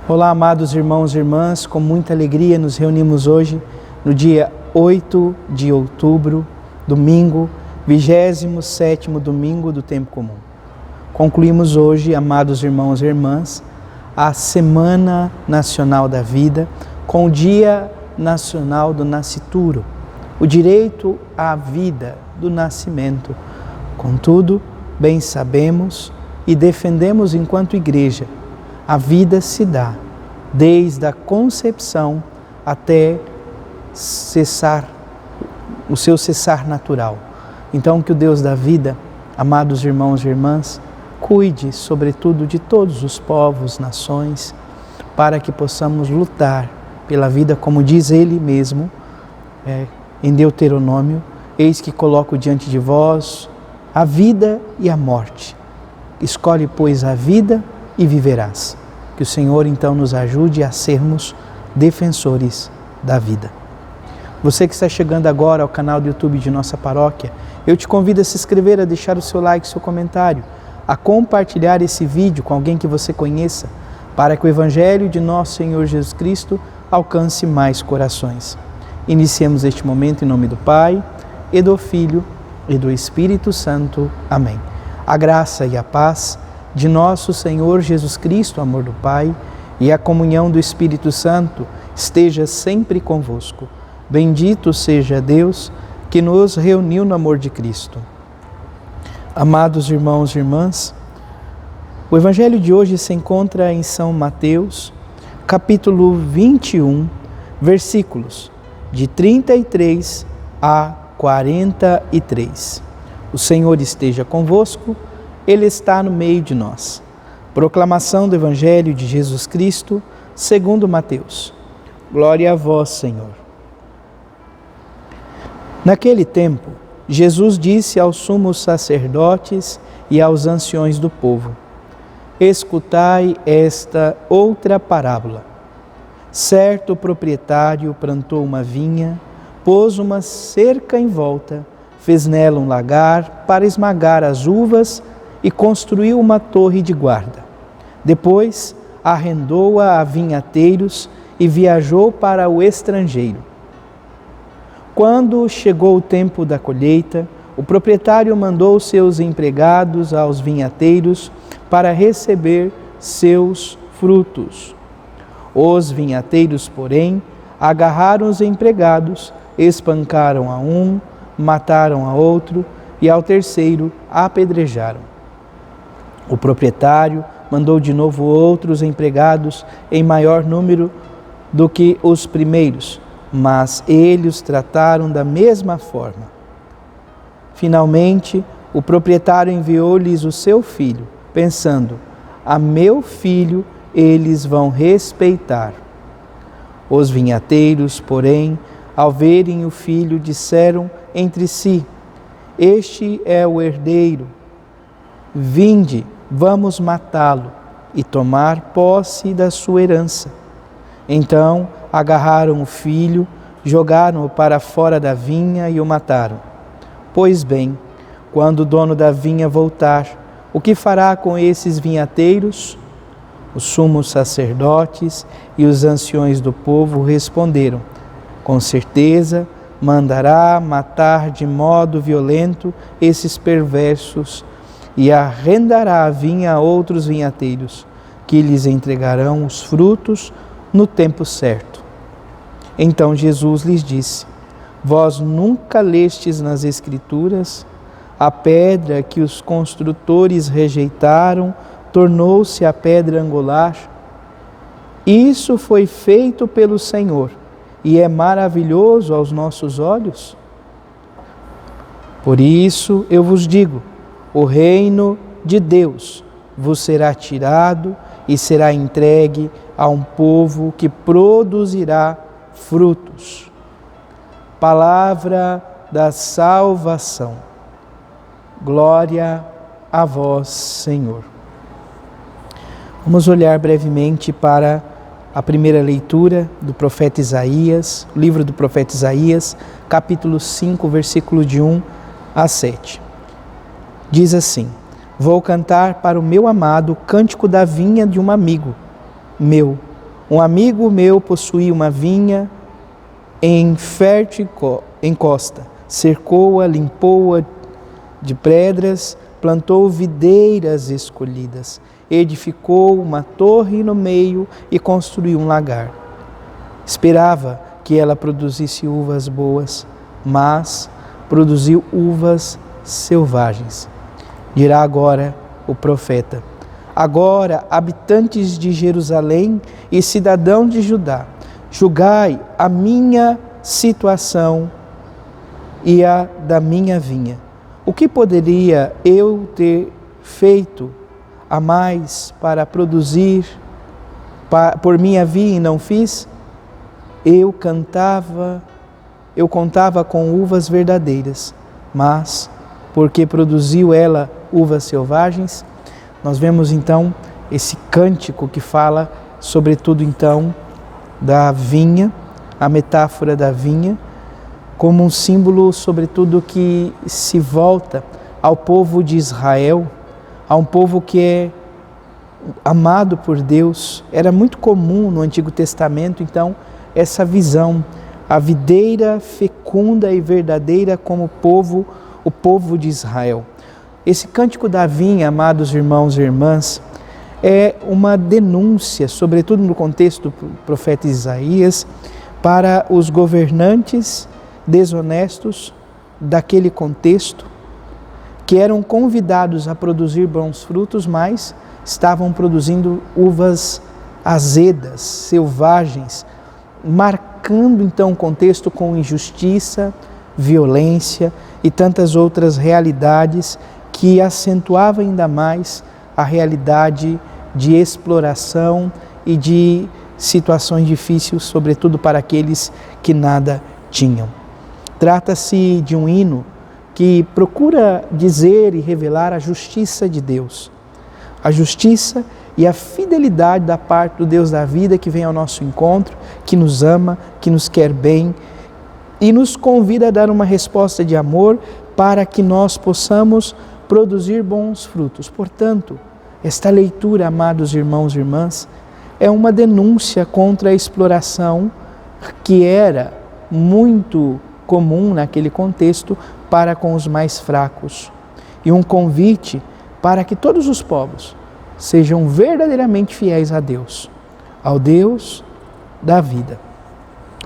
Olá, amados irmãos e irmãs, com muita alegria nos reunimos hoje, no dia 8 de outubro, domingo, 27º domingo do tempo comum. Concluímos hoje, amados irmãos e irmãs, a Semana Nacional da Vida, com o Dia Nacional do Nascituro, o direito à vida do nascimento. Contudo, bem sabemos e defendemos enquanto Igreja, a vida se dá desde a concepção até o seu cessar natural. Então, que o Deus da vida, amados irmãos e irmãs, cuide, sobretudo, de todos os povos, nações, para que possamos lutar pela vida, como diz Ele mesmo, em Deuteronômio: eis que coloco diante de vós a vida e a morte. Escolhe, pois, a vida e viverás. Que o Senhor, então, nos ajude a sermos defensores da vida. Você que está chegando agora ao canal do YouTube de nossa paróquia, eu te convido a se inscrever, a deixar o seu like, seu comentário, a compartilhar esse vídeo com alguém que você conheça, para que o Evangelho de nosso Senhor Jesus Cristo alcance mais corações. Iniciemos este momento em nome do Pai, e do Filho, e do Espírito Santo. Amém. A graça e a paz de nosso Senhor Jesus Cristo, amor do Pai, e a comunhão do Espírito Santo esteja sempre convosco. Bendito seja Deus que nos reuniu no amor de Cristo. Amados irmãos e irmãs, o Evangelho de hoje se encontra em São Mateus, capítulo 21, versículos de 33 a 43. O Senhor esteja convosco, Ele está no meio de nós. Proclamação do Evangelho de Jesus Cristo, segundo Mateus. Glória a vós, Senhor. Naquele tempo, Jesus disse aos sumos sacerdotes e aos anciões do povo: escutai esta outra parábola. Certo proprietário plantou uma vinha, pôs uma cerca em volta, fez nela um lagar para esmagar as uvas e construiu uma torre de guarda. Depois, arrendou-a a vinhateiros e viajou para o estrangeiro. Quando chegou o tempo da colheita, o proprietário mandou seus empregados aos vinhateiros para receber seus frutos. Os vinhateiros, porém, agarraram os empregados, espancaram a um, mataram a outro e ao terceiro apedrejaram. O proprietário mandou de novo outros empregados em maior número do que os primeiros, mas eles os trataram da mesma forma. Finalmente, o proprietário enviou-lhes o seu filho, pensando: a meu filho eles vão respeitar. Os vinhateiros, porém, ao verem o filho, disseram entre si: este é o herdeiro. Vinde, vamos matá-lo e tomar posse da sua herança. Então agarraram o filho, jogaram-o para fora da vinha e o mataram. Pois bem, quando o dono da vinha voltar, o que fará com esses vinhateiros? Os sumos sacerdotes e os anciões do povo responderam: com certeza mandará matar de modo violento esses perversos e arrendará a vinha a outros vinhateiros, que lhes entregarão os frutos no tempo certo. Então Jesus lhes disse: vós nunca lestes nas Escrituras? A pedra que os construtores rejeitaram tornou-se a pedra angular. Isso foi feito pelo Senhor e é maravilhoso aos nossos olhos. Por isso eu vos digo: o reino de Deus vos será tirado e será entregue a um povo que produzirá frutos. Palavra da salvação. Glória a vós, Senhor. Vamos olhar brevemente para a primeira leitura do profeta Isaías, livro do profeta Isaías, capítulo 5, versículo de 1 a 7. Diz assim: Vou cantar para o meu amado o cântico da vinha de um amigo meu, Um amigo meu possuía uma vinha em fértil encosta, cercou-a, limpou-a de pedras, plantou videiras escolhidas, edificou uma torre no meio e construiu um lagar. Esperava que ela produzisse uvas boas, mas produziu uvas selvagens. Dirá agora o profeta: agora, habitantes de Jerusalém e cidadãos de Judá, julgai a minha situação e a da minha vinha. O que poderia eu ter feito a mais para produzir por minha vinha e não fiz? Eu contava com uvas verdadeiras, mas porque produziu ela uvas selvagens. Nós vemos então esse cântico que fala sobretudo então da vinha, a metáfora da vinha, como um símbolo sobretudo que se volta ao povo de Israel, a um povo que é amado por Deus. Era muito comum no Antigo Testamento então essa visão, a videira fecunda e verdadeira como o povo de Israel. Esse cântico da vinha, amados irmãos e irmãs, é uma denúncia, sobretudo no contexto do profeta Isaías, para os governantes desonestos daquele contexto, que eram convidados a produzir bons frutos, mas estavam produzindo uvas azedas, selvagens, marcando então o contexto com injustiça, violência e tantas outras realidades que acentuavam ainda mais a realidade de exploração e de situações difíceis, sobretudo para aqueles que nada tinham. Trata-se de um hino que procura dizer e revelar a justiça de Deus, a justiça e a fidelidade da parte do Deus da vida que vem ao nosso encontro, que nos ama, que nos quer bem e nos convida a dar uma resposta de amor para que nós possamos produzir bons frutos. Portanto, esta leitura, amados irmãos e irmãs, é uma denúncia contra a exploração que era muito comum naquele contexto para com os mais fracos e um convite para que todos os povos sejam verdadeiramente fiéis a Deus, ao Deus da vida.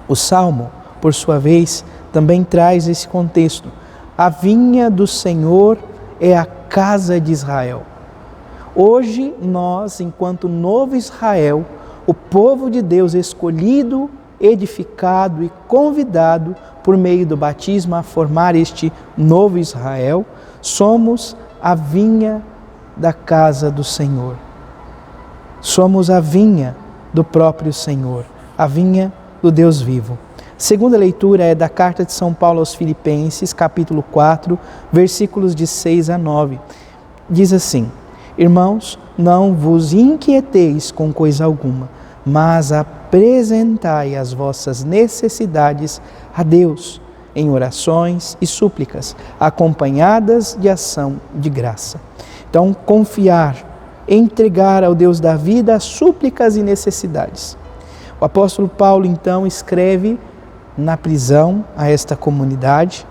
O Salmo, por sua vez, também traz esse contexto. A vinha do Senhor é a casa de Israel. Hoje nós, enquanto novo Israel, o povo de Deus escolhido, edificado e convidado por meio do batismo a formar este novo Israel, somos a vinha da casa do Senhor. Somos a vinha do próprio Senhor, a vinha do Deus vivo. Segunda leitura é da carta de São Paulo aos Filipenses, capítulo 4, versículos de 6 a 9. Diz assim: irmãos, não vos inquieteis com coisa alguma, mas apresentai as vossas necessidades a Deus, em orações e súplicas, acompanhadas de ação de graça. Então, confiar, entregar ao Deus da vida as súplicas e necessidades. O apóstolo Paulo, então, escreve na prisão a esta comunidade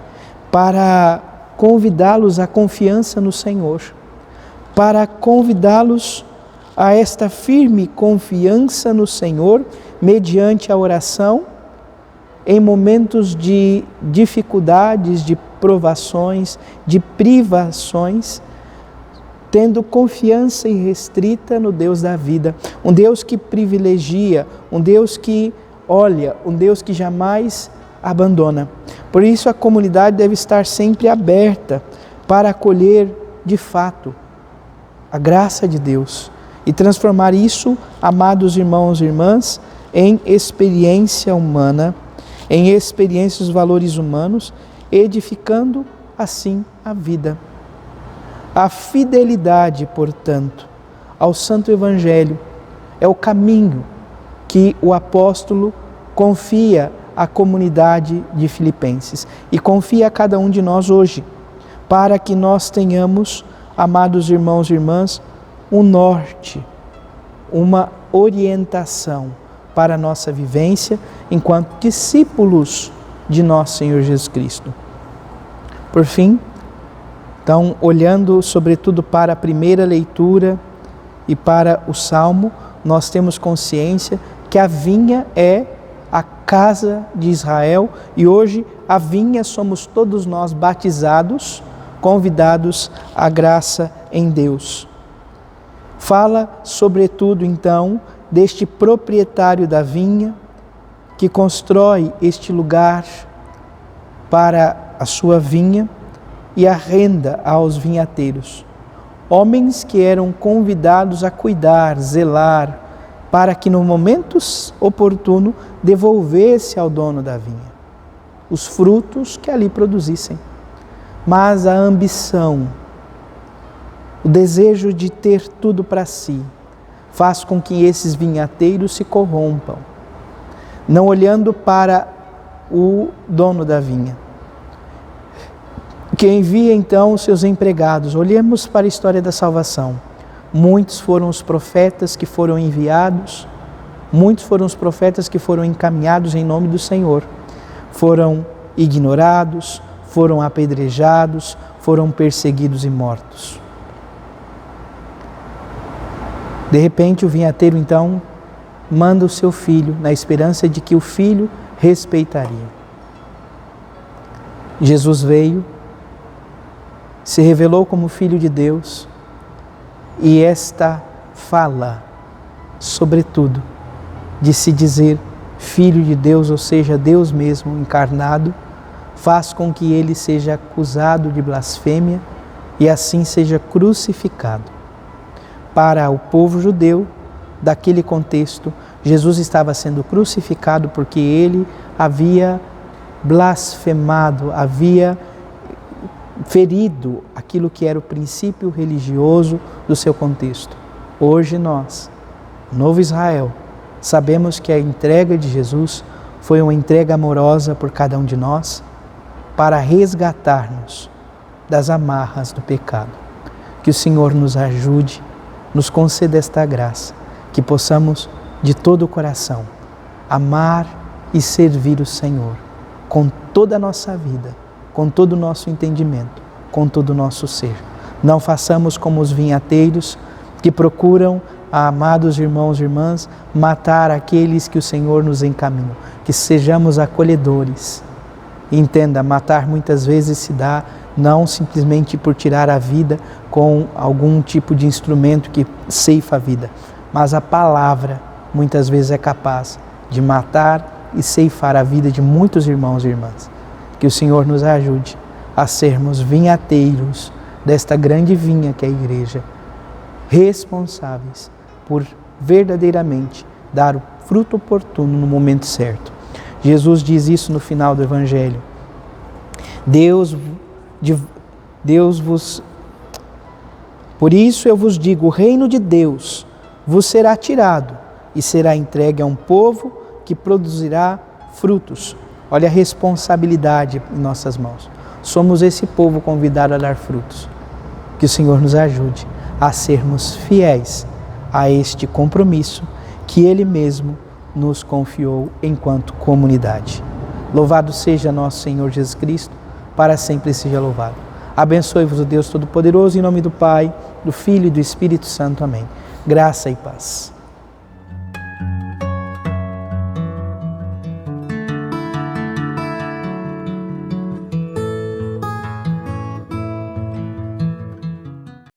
para convidá-los à confiança no Senhor, para convidá-los a esta firme confiança no Senhor mediante a oração em momentos de dificuldades, de provações, de privações, tendo confiança irrestrita no Deus da vida, um Deus que privilegia, um Deus que olha, um Deus que jamais abandona. Por isso a comunidade deve estar sempre aberta para acolher de fato a graça de Deus e transformar isso, amados irmãos e irmãs, em experiência humana, em experiência dos valores humanos, edificando assim a vida. A fidelidade, portanto, ao Santo Evangelho é o caminho que o apóstolo confia à comunidade de Filipenses e confia a cada um de nós hoje, para que nós tenhamos, amados irmãos e irmãs, um norte, uma orientação, para a nossa vivência enquanto discípulos de nosso Senhor Jesus Cristo. Por fim, então, olhando sobretudo para a primeira leitura e para o Salmo, nós temos consciência que a vinha é a casa de Israel e hoje a vinha somos todos nós batizados, convidados à graça em Deus. Fala sobretudo então deste proprietário da vinha que constrói este lugar para a sua vinha e arrenda aos vinhateiros, homens que eram convidados a cuidar, zelar, para que no momento oportuno devolvesse ao dono da vinha os frutos que ali produzissem. Mas a ambição, o desejo de ter tudo para si, faz com que esses vinhateiros se corrompam, não olhando para o dono da vinha, que envia então os seus empregados. Olhemos para a história da salvação. Muitos foram os profetas que foram enviados, muitos foram os profetas que foram encaminhados em nome do Senhor. Foram ignorados, foram apedrejados, foram perseguidos e mortos. De repente o vinhateiro então manda o seu filho, na esperança de que o filho respeitaria. Jesus veio, se revelou como Filho de Deus, e esta fala, sobretudo, de se dizer Filho de Deus, ou seja, Deus mesmo encarnado, faz com que ele seja acusado de blasfêmia e assim seja crucificado. Para o povo judeu, daquele contexto, Jesus estava sendo crucificado porque ele havia blasfemado, havia ferido aquilo que era o princípio religioso do seu contexto. Hoje nós, novo Israel, sabemos que a entrega de Jesus foi uma entrega amorosa por cada um de nós para resgatar-nos das amarras do pecado. Que o Senhor nos ajude, nos conceda esta graça, que possamos de todo o coração amar e servir o Senhor com toda a nossa vida, com todo o nosso entendimento, com todo o nosso ser. Não façamos como os vinhateiros que procuram, amados irmãos e irmãs, matar aqueles que o Senhor nos encaminhou. Que sejamos acolhedores. Entenda, matar muitas vezes se dá não simplesmente por tirar a vida com algum tipo de instrumento que ceifa a vida, mas a palavra muitas vezes é capaz de matar e ceifar a vida de muitos irmãos e irmãs. Que o Senhor nos ajude a sermos vinhateiros desta grande vinha que é a igreja, responsáveis por verdadeiramente dar o fruto oportuno no momento certo. Jesus diz isso no final do Evangelho. Por isso eu vos digo, o reino de Deus vos será tirado e será entregue a um povo que produzirá frutos. Olha a responsabilidade em nossas mãos. Somos esse povo convidado a dar frutos. Que o Senhor nos ajude a sermos fiéis a este compromisso que Ele mesmo nos confiou enquanto comunidade. Louvado seja nosso Senhor Jesus Cristo, para sempre seja louvado. Abençoe-vos o Deus Todo-Poderoso, em nome do Pai, do Filho e do Espírito Santo. Amém. Graça e paz.